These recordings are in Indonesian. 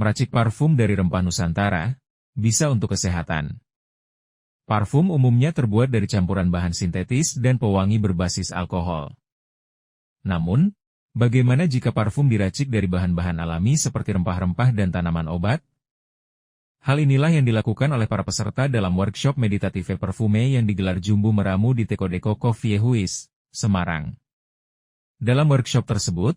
meracik parfum dari rempah Nusantara, bisa untuk kesehatan. Parfum umumnya terbuat dari campuran bahan sintetis dan pewangi berbasis alkohol. Namun, bagaimana jika parfum diracik dari bahan-bahan alami seperti rempah-rempah dan tanaman obat? Hal inilah yang dilakukan oleh para peserta dalam workshop Meditative Perfume yang digelar Jumbu Meramu di Tekodeko Coffee Huis, Semarang. Dalam workshop tersebut,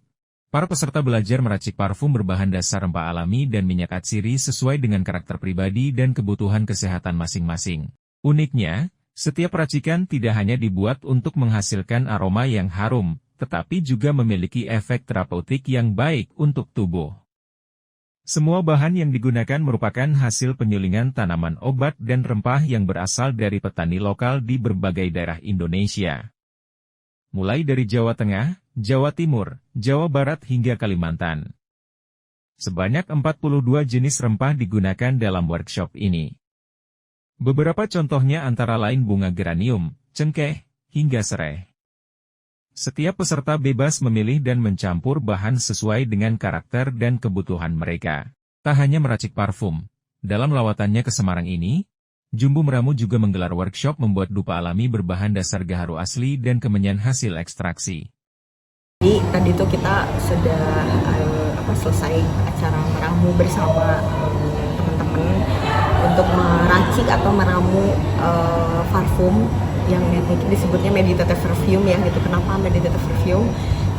para peserta belajar meracik parfum berbahan dasar rempah alami dan minyak atsiri sesuai dengan karakter pribadi dan kebutuhan kesehatan masing-masing. Uniknya, setiap racikan tidak hanya dibuat untuk menghasilkan aroma yang harum, tetapi juga memiliki efek terapeutik yang baik untuk tubuh. Semua bahan yang digunakan merupakan hasil penyulingan tanaman obat dan rempah yang berasal dari petani lokal di berbagai daerah Indonesia. Mulai dari Jawa Tengah, Jawa Timur, Jawa Barat hingga Kalimantan. Sebanyak 42 jenis rempah digunakan dalam workshop ini. Beberapa contohnya antara lain bunga geranium, cengkeh, hingga serai. Setiap peserta bebas memilih dan mencampur bahan sesuai dengan karakter dan kebutuhan mereka. Tak hanya meracik parfum, dalam lawatannya ke Semarang ini, Jumbu Meramu juga menggelar workshop membuat dupa alami berbahan dasar gaharu asli dan kemenyan hasil ekstraksi. Jadi tadi itu kita sudah selesai acara meramu bersama teman-teman untuk meracik atau meramu parfum yang disebutnya meditative perfume ya gitu. Kenapa meditative perfume?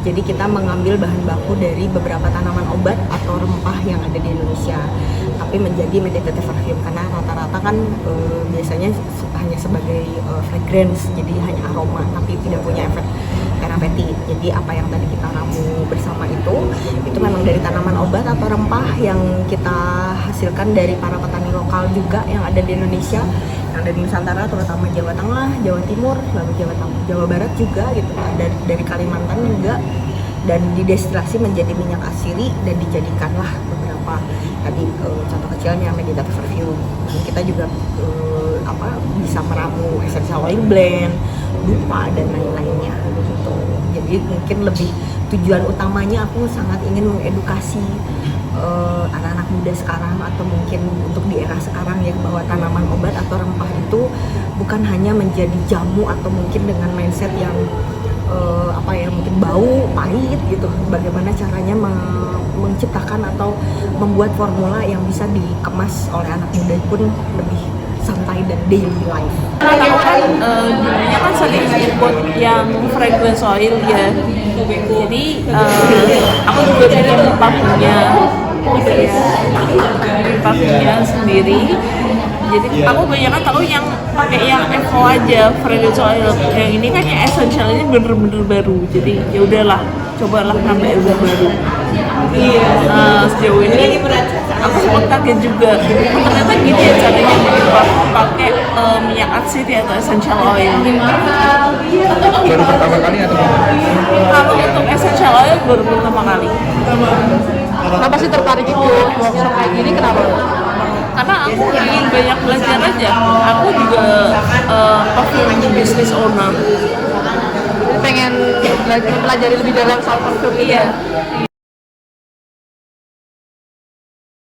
Jadi kita mengambil bahan baku dari beberapa tanaman obat atau rempah yang ada di Indonesia, tapi menjadi meditative perfume karena rata-rata kan biasanya hanya sebagai fragrance, jadi hanya aroma tapi tidak punya efek terapeutik. Jadi apa yang tadi kita ramu bersama itu memang dari tanaman obat atau rempah yang kita hasilkan dari para petani lokal juga yang ada di Indonesia, yang ada di Nusantara, terutama Jawa Tengah, Jawa Timur, lalu Jawa Barat juga gitu, dari Kalimantan juga, dan didestilasi menjadi minyak atsiri dan dijadikanlah beberapa tadi contoh kecilnya meditative perfume. Dan kita juga bisa meramu essential oil blend, dupa dan lain-lainnya gitu. Jadi mungkin lebih tujuan utamanya aku sangat ingin mengedukasi anak-anak muda sekarang atau mungkin untuk di era sekarang ya, bahwa tanaman obat atau rempah itu bukan hanya menjadi jamu atau mungkin dengan mindset yang mungkin bau, pahit gitu. Bagaimana caranya menciptakan atau membuat formula yang bisa dikemas oleh anak muda pun lebih santai dan daily life. Pertama kan dulunya kan sering ikut yang fragrance oil ya. Jadi aku juga bikin parfumnya sendiri. Jadi aku banyak kan tahu yang pakai yang eco aja, fragrance oil. Yang ini kan yang essentialnya bener-bener baru. Jadi ya udahlah, cobalah nambah yang baru. Sejauh ini aku sempat kaget juga. Ternyata gini ya caranya bikin parfum pakai minyak atsiri atau essential oil. Baru pertama kali atau Kalau untuk essential oil baru pertama kali. Kenapa sih tertarik ikut workshop kayak gini, kenapa? Karena aku ingin banyak belajar aja. Aku juga perfume business owner. Pengen pelajari lebih dalam soal parfum. Iya.